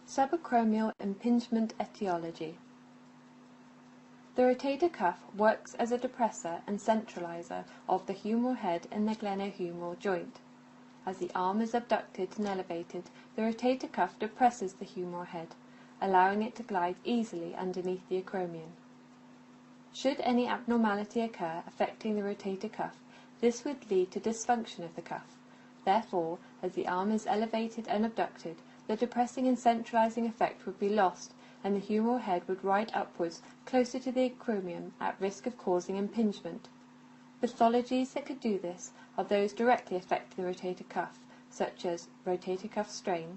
Subacromial impingement etiology. The rotator cuff works as a depressor and centralizer of the humeral head in the glenohumeral joint. As the arm is abducted and elevated, the rotator cuff depresses the humeral head, allowing it to glide easily underneath the acromion. Should any abnormality occur affecting the rotator cuff, this would lead to dysfunction of the cuff. Therefore, as the arm is elevated and abducted, the depressing and centralizing effect would be lost, and the humeral head would ride upwards closer to the acromion at risk of causing impingement. Pathologies that could do this are those directly affecting the rotator cuff, such as rotator cuff strain,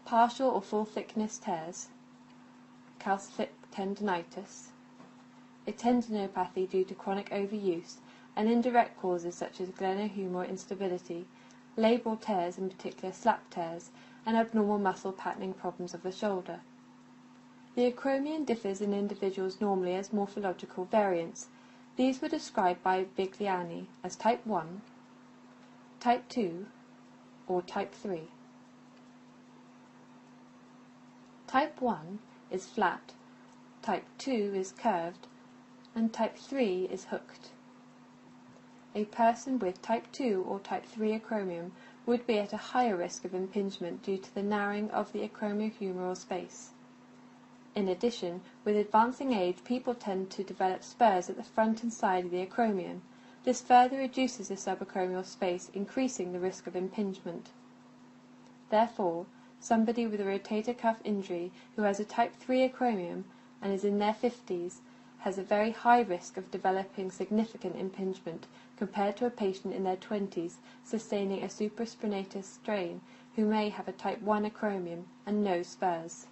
partial or full thickness tears, calcific tendinitis, a tendinopathy due to chronic overuse, and indirect causes such as glenohumeral instability, labral tears, in particular slap tears, and abnormal muscle patterning problems of the shoulder. The acromion differs in individuals normally as morphological variants. These were described by Bigliani as type 1, type 2, or type 3. Type 1 is flat, type 2 is curved, and type 3 is hooked. A person with type 2 or type 3 acromion would be at a higher risk of impingement due to the narrowing of the acromiohumeral space. In addition, with advancing age, people tend to develop spurs at the front and side of the acromion. This further reduces the subacromial space, increasing the risk of impingement. Therefore, somebody with a rotator cuff injury who has a type 3 acromion and is in their 50s has a very high risk of developing significant impingement compared to a patient in their 20s sustaining a supraspinatus strain who may have a type 1 acromion and no spurs.